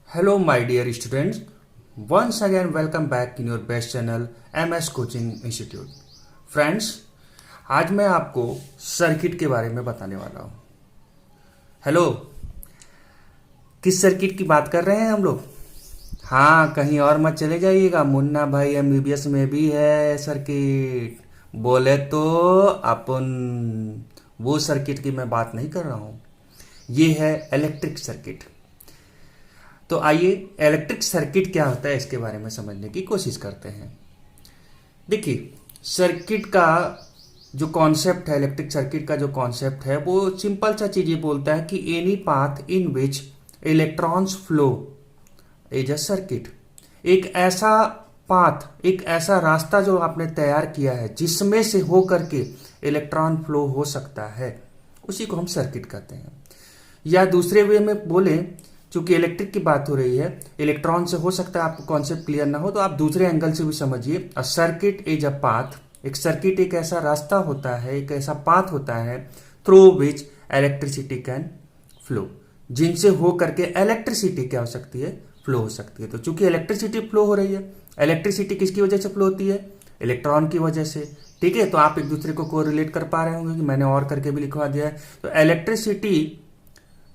Hello, my dear students. Once again, welcome back in your best channel, MS Coaching Institute. Friends, आज मैं आपको circuit के बारे में बताने वाला हूँ। हेलो, किस सर्किट की बात कर रहे हैं हम लोग? हाँ, कहीं और मत चले जाइएगा। मुन्ना भाई एमबीबीएस में भी है सर्किट। बोले तो अपन वो सर्किट की मैं बात नहीं कर रहा हूँ। ये है इलेक्ट्रिक सर्किट। तो आइए इलेक्ट्रिक सर्किट क्या होता है इसके बारे में समझने की कोशिश करते हैं। देखिए, सर्किट का जो कॉन्सेप्ट है, इलेक्ट्रिक सर्किट का जो कॉन्सेप्ट है, वो सिंपल सा चीज ये बोलता है कि any path in which electrons flow is a circuit. एक ऐसा पाथ, एक ऐसा रास्ता जो आपने तैयार किया है जिसमें से हो करके इलेक्ट्रॉन फ्लो हो सकता है, उसी को हम सर्किट कहते हैं। या दूसरे वे में बोले, चूंकि इलेक्ट्रिक की बात हो रही है, इलेक्ट्रॉन से हो सकता है आपको कॉन्सेप्ट क्लियर ना हो, तो आप दूसरे एंगल से भी समझिए। A circuit is a path. एक सर्किट एक ऐसा रास्ता होता है, एक ऐसा पाथ होता है through which electricity can flow, जिनसे हो करके इलेक्ट्रिसिटी क्या हो सकती है, फ्लो हो सकती है। तो चूंकि इलेक्ट्रिसिटी फ्लो हो रही है, इलेक्ट्रिसिटी किसकी वजह से फ्लो होती है? इलेक्ट्रॉन की वजह से। ठीक है, तो आप एक दूसरे को कोरिलेट कर पा रहे होंगे कि मैंने और करके भी लिखवा दिया है। तो इलेक्ट्रिसिटी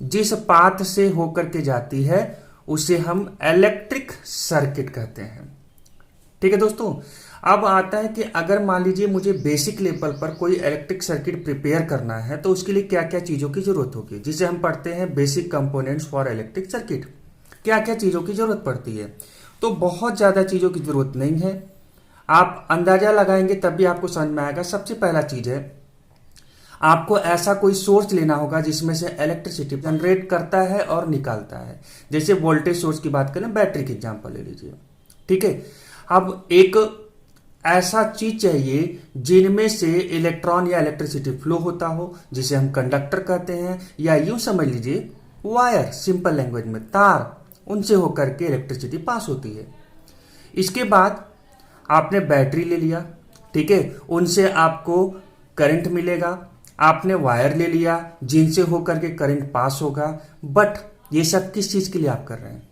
जिस पाथ से होकर के जाती है उसे हम इलेक्ट्रिक सर्किट कहते हैं। ठीक है दोस्तों, अब आता है कि अगर मान लीजिए मुझे बेसिक लेवल पर कोई इलेक्ट्रिक सर्किट प्रिपेयर करना है तो उसके लिए क्या क्या चीजों की जरूरत होगी, जिसे हम पढ़ते हैं basic components for electric circuit. क्या क्या चीजों की जरूरत पड़ती है? तो बहुत ज्यादा चीजों की जरूरत नहीं है, आप अंदाजा लगाएंगे तब भी आपको समझ में आएगा। सबसे पहला चीज है, आपको ऐसा कोई सोर्स लेना होगा जिसमें से इलेक्ट्रिसिटी जनरेट करता है और निकालता है। जैसे वोल्टेज सोर्स की बात करें, बैटरी की एग्जांपल ले लीजिए। ठीक है, अब एक ऐसा चीज चाहिए जिनमें से इलेक्ट्रॉन या इलेक्ट्रिसिटी फ्लो होता हो, जिसे हम कंडक्टर कहते हैं, या यूं समझ लीजिए वायर, सिंपल लैंग्वेज में तार, उनसे होकर के इलेक्ट्रिसिटी पास होती है। इसके बाद आपने बैटरी ले लिया, ठीक है, उनसे आपको करंट मिलेगा। आपने वायर ले लिया जिनसे होकर के करंट पास होगा। बट ये सब किस चीज के लिए आप कर रहे हैं?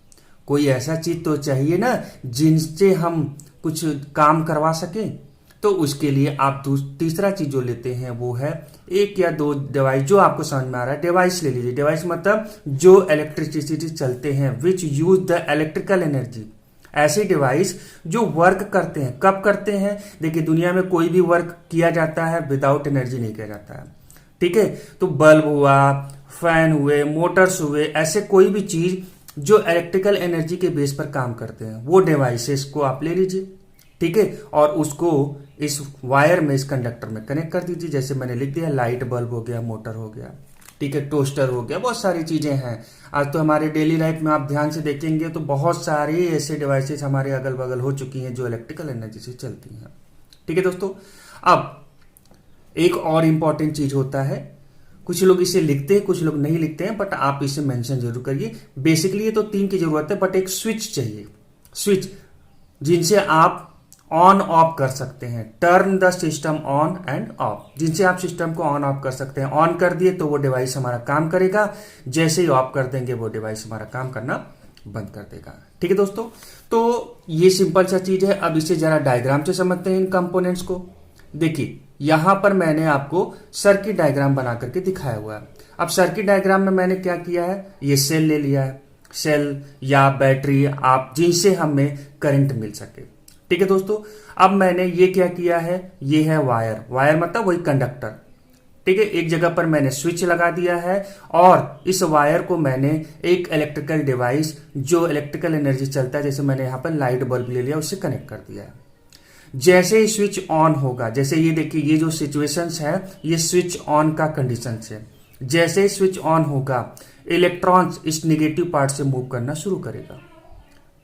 कोई ऐसा चीज तो चाहिए ना जिनसे हम कुछ काम करवा सकें। तो उसके लिए आप तीसरा चीज जो लेते हैं वो है एक या दो डिवाइस, जो आपको समझ में आ रहा है। डिवाइस ले लीजिए। डिवाइस मतलब जो इलेक्ट्रिसिटी चलते हैं, विच यूज द इलेक्ट्रिकल एनर्जी। ऐसे डिवाइस जो वर्क करते हैं। कब करते हैं? देखिए, दुनिया में कोई भी वर्क किया जाता है विदाउट एनर्जी नहीं किया जाता है। ठीक है, तो बल्ब हुआ, फैन हुए, मोटर्स हुए, ऐसे कोई भी चीज जो इलेक्ट्रिकल एनर्जी के बेस पर काम करते हैं, वो डिवाइसेस को आप ले लीजिए। ठीक है, और उसको इस वायर में, इस कंडक्टर में कनेक्ट कर दीजिए। जैसे मैंने लिख दिया, लाइट बल्ब हो गया, मोटर हो गया, ठीक है, टोस्टर हो गया, बहुत सारी चीजें हैं। आज तो हमारे डेली लाइफ में आप ध्यान से देखेंगे तो बहुत सारे ऐसे डिवाइसेस हमारे अगल बगल हो चुकी हैं जो इलेक्ट्रिकल एनर्जी से चलती हैं। ठीक है दोस्तों, अब एक और इंपॉर्टेंट चीज होता है, कुछ लोग इसे लिखते हैं, कुछ लोग नहीं लिखते हैं, बट आप इसे मेंशन जरूर करिए। बेसिकली ये तो तीन की जरूरत है, बट एक स्विच चाहिए। स्विच जिनसे आप ऑन ऑफ कर सकते हैं, turn the system on end of, जिनसे आप सिस्टम को ऑन ऑफ कर सकते हैं। ऑन कर दिए तो वो डिवाइस हमारा काम करेगा, जैसे ही ऑफ कर देंगे वो डिवाइस हमारा काम करना बंद कर देगा। ठीक है दोस्तों, तो ये सिंपल सा चीज है। अब इसे जरा डायग्राम से समझते हैं इन कंपोनेंट्स को। देखिए, यहां पर मैंने आपको सर्किट डायग्राम बना करके दिखाया हुआ है। अब सर्किट डायग्राम में मैंने क्या किया है, ये सेल ले लिया है, सेल या बैटरी, आप जिनसे हमें करंट मिल सके। ठीक है दोस्तों, अब मैंने ये क्या किया है, ये है वायर। वायर मतलब वही कंडक्टर। ठीक है, एक जगह पर मैंने स्विच लगा दिया है और इस वायर को मैंने एक इलेक्ट्रिकल डिवाइस जो इलेक्ट्रिकल एनर्जी चलता है, जैसे मैंने यहां पर लाइट बल्ब ले लिया, उससे कनेक्ट कर दिया है। जैसे ही स्विच ऑन होगा, जैसे ये देखिए, ये जो सिचुएशंस है ये स्विच ऑन का कंडीशंस है। जैसे ही स्विच ऑन होगा, इलेक्ट्रॉन्स इस नेगेटिव पार्ट से मूव करना शुरू करेगा।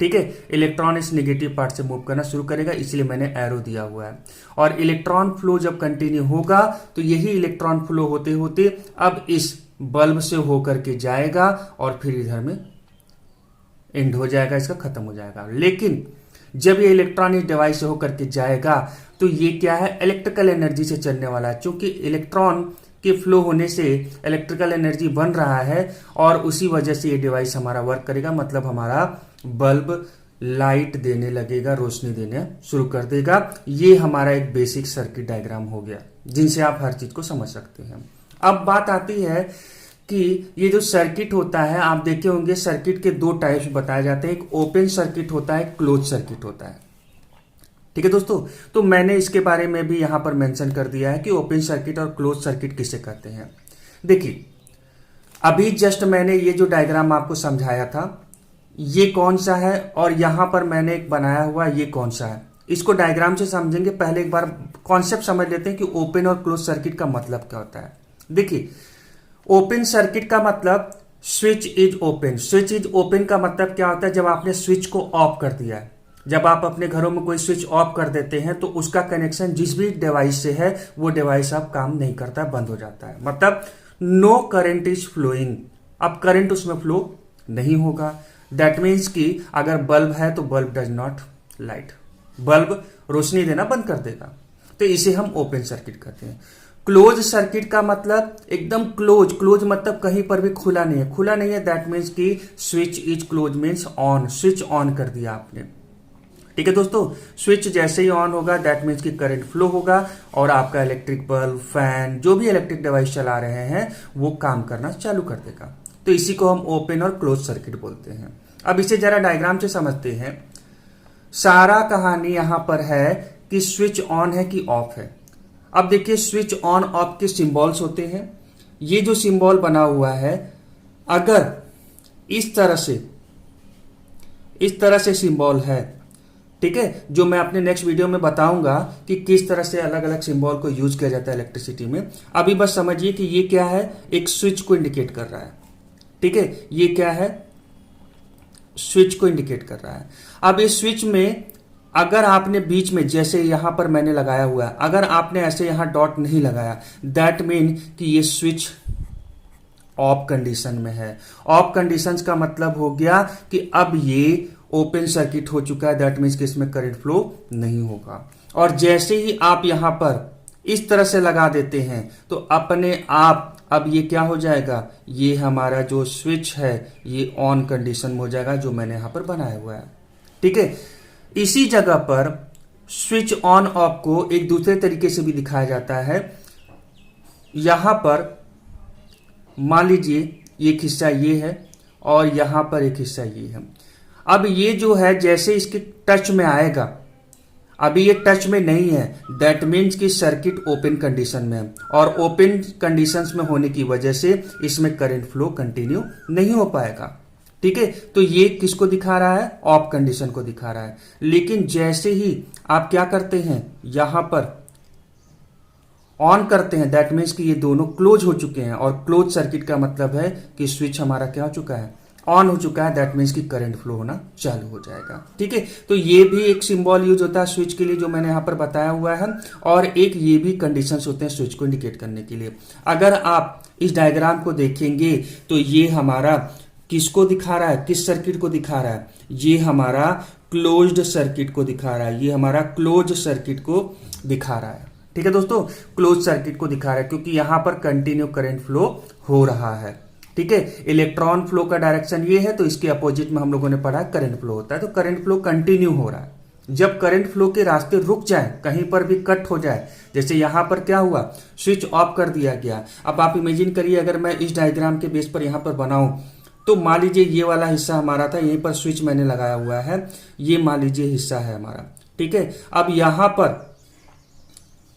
ठीक है, इलेक्ट्रॉन इस नेगेटिव पार्ट से मूव करना शुरू करेगा, इसलिए मैंने एरो दिया हुआ है। और इलेक्ट्रॉन फ्लो जब कंटिन्यू होगा तो यही इलेक्ट्रॉन फ्लो होते होते अब इस बल्ब से होकर के जाएगा और फिर इधर में एंड हो जाएगा, इसका खत्म हो जाएगा। लेकिन जब ये इलेक्ट्रॉन इस डिवाइस से होकर के जाएगा तो ये क्या है, इलेक्ट्रिकल एनर्जी से चलने वाला है। क्योंकि इलेक्ट्रॉन के फ्लो होने से इलेक्ट्रिकल एनर्जी बन रहा है और उसी वजह से ये डिवाइस हमारा वर्क करेगा, मतलब हमारा बल्ब लाइट देने लगेगा, रोशनी देने शुरू कर देगा। ये हमारा एक बेसिक सर्किट डायग्राम हो गया जिनसे आप हर चीज को समझ सकते हैं। अब बात आती है कि ये जो सर्किट होता है, आप देखे होंगे सर्किट के दो टाइप्स बताए जाते हैं, एक ओपन सर्किट होता है, क्लोज सर्किट होता है। ठीक है दोस्तों, तो मैंने इसके बारे में भी यहां पर मेंशन कर दिया है कि ओपन सर्किट और क्लोज सर्किट किसे कहते हैं। देखिए अभी जस्ट मैंने ये जो डायग्राम आपको समझाया था ये कौन सा है और यहां पर मैंने एक बनाया हुआ ये कौन सा है, इसको डायग्राम से समझेंगे। पहले एक बार कॉन्सेप्ट समझ लेते हैं कि ओपन और क्लोज सर्किट का मतलब क्या होता है। देखिए ओपन सर्किट का मतलब switch is open. Switch is open का मतलब क्या होता है, जब आपने स्विच को ऑफ कर दिया है, जब आप अपने घरों में कोई स्विच ऑफ कर देते हैं तो उसका कनेक्शन जिस भी डिवाइस से है वो डिवाइस अब काम नहीं करता, बंद हो जाता है, मतलब नो करंट इज फ्लोइंग, अब करंट उसमें फ्लो नहीं होगा। दैट मीन्स कि अगर बल्ब है तो bulb does not light, bulb रोशनी देना बंद कर देगा, तो इसे हम ओपन सर्किट कहते हैं। क्लोज सर्किट का मतलब एकदम क्लोज, क्लोज मतलब कहीं पर भी खुला नहीं है, खुला नहीं है दैट मीन्स कि switch is close means on, switch on कर दिया आपने। ठीक है दोस्तों, स्विच जैसे ही ऑन होगा दैट मीन्स कि करंट फ्लो होगा और आपका इलेक्ट्रिक बल्ब, फैन, जो भी इलेक्ट्रिक डिवाइस चला रहे हैं वो काम करना चालू कर देगा। तो इसी को हम ओपन और क्लोज सर्किट बोलते हैं। अब इसे जरा डायग्राम से समझते हैं। सारा कहानी यहां पर है कि स्विच ऑन है कि ऑफ है। अब देखिए स्विच ऑन ऑफ के सिंबल्स होते हैं, ये जो सिंबल बना हुआ है अगर इस तरह से सिंबल है, ठीक है, जो मैं अपने नेक्स्ट वीडियो में बताऊंगा कि किस तरह से अलग अलग सिंबल को यूज किया जाता है इलेक्ट्रिसिटी में। अभी बस समझिए कि ये क्या है, एक स्विच को इंडिकेट कर रहा है। ठीक है, ये क्या है, स्विच को इंडिकेट कर रहा है। अब इस स्विच में अगर आपने बीच में जैसे यहां पर मैंने लगाया हुआ है, अगर आपने ऐसे यहां डॉट नहीं लगाया दैट मीन कि ये स्विच ऑफ कंडीशन में है। ऑफ कंडीशंस का मतलब हो गया कि अब ये ओपन सर्किट हो चुका है, दैट मीन्स कि इसमें करंट फ्लो नहीं होगा। और जैसे ही आप यहां पर इस तरह से लगा देते हैं तो अपने आप अब ये क्या हो जाएगा, ये हमारा जो स्विच है ये ऑन कंडीशन में हो जाएगा जो मैंने यहां पर बनाया हुआ है। ठीक है, इसी जगह पर स्विच ऑन ऑफ को एक दूसरे तरीके से भी दिखाया जाता है। यहां पर मान लीजिए एक हिस्सा ये है और यहां पर एक हिस्सा ये है। अब ये जो है जैसे इसके टच में आएगा, अभी ये टच में नहीं है, दैट मीन्स कि सर्किट ओपन कंडीशन में है और ओपन कंडीशंस में होने की वजह से इसमें करंट फ्लो कंटिन्यू नहीं हो पाएगा। ठीक है, तो ये किसको दिखा रहा है, ऑफ कंडीशन को दिखा रहा है। लेकिन जैसे ही आप क्या करते हैं, यहां पर ऑन करते हैं दैट मीन्स कि ये दोनों क्लोज हो चुके हैं और क्लोज सर्किट का मतलब है कि स्विच हमारा क्या हो चुका है, ऑन हो चुका है, दैट मीन्स कि करंट फ्लो होना चालू हो जाएगा। ठीक है, तो ये भी एक सिंबल यूज होता है स्विच के लिए जो मैंने यहां पर बताया हुआ है, और एक ये भी कंडीशंस होते हैं स्विच को इंडिकेट करने के लिए। अगर आप इस डायग्राम को देखेंगे तो ये हमारा किसको दिखा रहा है, किस सर्किट को दिखा रहा है, ये हमारा क्लोज्ड सर्किट को दिखा रहा है, ये हमारा क्लोज सर्किट को दिखा रहा है। ठीक है दोस्तों, क्लोज सर्किट को दिखा रहा है क्योंकि यहां पर कंटिन्यू करंट फ्लो हो रहा है। ठीक है, इलेक्ट्रॉन फ्लो का डायरेक्शन ये है तो इसके अपोजिट में हम लोगों ने पढ़ा करंट फ्लो होता है, तो करंट फ्लो कंटिन्यू हो रहा है। जब करंट फ्लो के रास्ते रुक जाए, कहीं पर भी कट हो जाए, जैसे यहां पर क्या हुआ, स्विच ऑफ कर दिया गया। अब आप इमेजिन करिए अगर मैं इस डायग्राम के बेस पर यहां पर बनाऊं तो मान लीजिए ये वाला हिस्सा हमारा था, यहीं पर स्विच मैंने लगाया हुआ है, ये मान लीजिए हिस्सा है हमारा। ठीक है, अब यहां पर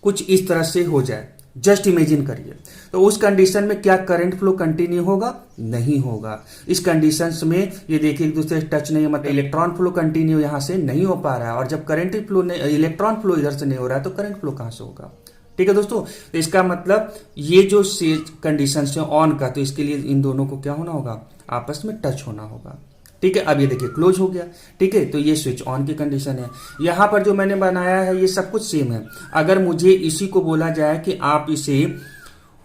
कुछ इस तरह से हो जाए, जस्ट इमेजिन करिए, तो उस कंडीशन में क्या करंट फ्लो कंटिन्यू होगा, नहीं होगा। इस कंडीशंस में ये देखिए एक दूसरे से टच नहीं है, मतलब इलेक्ट्रॉन फ्लो कंटिन्यू यहां से नहीं हो पा रहा है, और जब करंट फ्लो इलेक्ट्रॉन फ्लो इधर से नहीं हो रहा है तो करंट फ्लो कहां से होगा। ठीक है दोस्तों, तो इसका मतलब ये जो कंडीशन है ऑन का, तो इसके लिए इन दोनों को क्या होना होगा, आपस में टच होना होगा। ठीक है, अब ये देखिए क्लोज हो गया। ठीक है, तो ये स्विच ऑन की कंडीशन है। यहां पर जो मैंने बनाया है ये सब कुछ सेम है। अगर मुझे इसी को बोला जाए कि आप इसे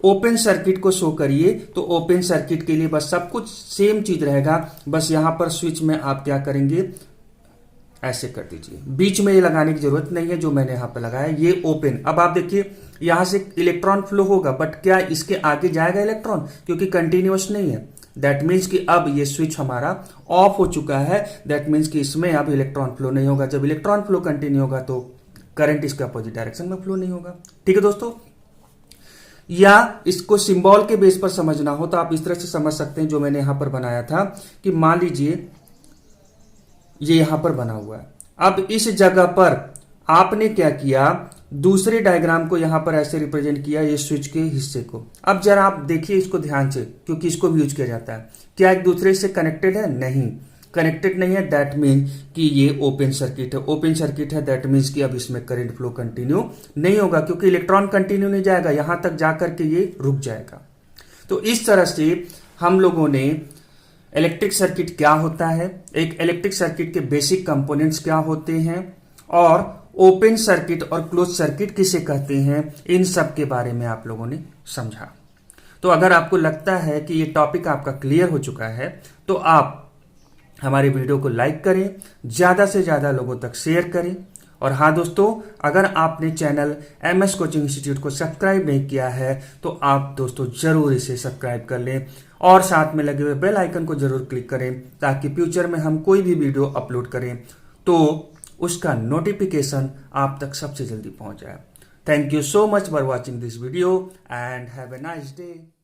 ओपन सर्किट को शो करिए तो ओपन सर्किट के लिए बस सब कुछ सेम चीज रहेगा, बस यहां पर स्विच में आप क्या करेंगे, ऐसे कर दीजिए, बीच में ये लगाने की जरूरत नहीं है जो मैंने यहां पर लगाया, ये ओपन। अब आप देखिए यहां से इलेक्ट्रॉन फ्लो होगा, बट क्या इसके आगे जाएगा इलेक्ट्रॉन? क्योंकि कंटिन्यूअस नहीं है। दैट मीन्स कि अब ये स्विच हमारा ऑफ हो चुका है। दैट मीन्स कि इसमें अब इलेक्ट्रॉन फ्लो नहीं होगा। जब इलेक्ट्रॉन फ्लो कंटिन्यू होगा तो करंट इसके अपोजिट डायरेक्शन में फ्लो नहीं होगा। ठीक है दोस्तों, या इसको सिंबल के बेस पर समझना हो तो आप इस तरह से समझ सकते हैं, जो मैंने यहां पर बनाया था कि मान लीजिए ये यहां पर बना हुआ है। अब इस जगह पर आपने क्या किया, दूसरे डायग्राम को यहां पर ऐसे रिप्रेजेंट किया, ये स्विच के हिस्से को। अब जरा आप देखिए इसको ध्यान से, क्योंकि इसको भी यूज किया जाता है। क्या एक दूसरे से कनेक्टेड है? नहीं, कनेक्टेड नहीं है। दैट मीन कि ये ओपन सर्किट है। ओपन सर्किट है दैट मीन्स कि अब इसमें करंट फ्लो कंटिन्यू नहीं होगा, क्योंकि इलेक्ट्रॉन कंटिन्यू नहीं जाएगा, यहां तक जाकर के ये रुक जाएगा। तो इस तरह से हम लोगों ने इलेक्ट्रिक सर्किट क्या होता है, एक इलेक्ट्रिक सर्किट के बेसिक कंपोनेंट्स क्या होते हैं, और ओपन सर्किट और क्लोज सर्किट किसे कहते हैं, इन सब के बारे में आप लोगों ने समझा। तो अगर आपको लगता है कि ये टॉपिक आपका क्लियर हो चुका है तो आप हमारे वीडियो को लाइक करें, ज्यादा से ज्यादा लोगों तक शेयर करें। और हाँ दोस्तों, अगर आपने चैनल MS कोचिंग इंस्टीट्यूट को सब्सक्राइब नहीं किया है तो आप दोस्तों जरूर इसे सब्सक्राइब कर लें और साथ में लगे हुए बेल आइकन को जरूर क्लिक करें, ताकि फ्यूचर में हम कोई भी वीडियो अपलोड करें तो उसका नोटिफिकेशन आप तक सबसे जल्दी पहुंच जाए। Thank you so much for watching this video and have a nice day.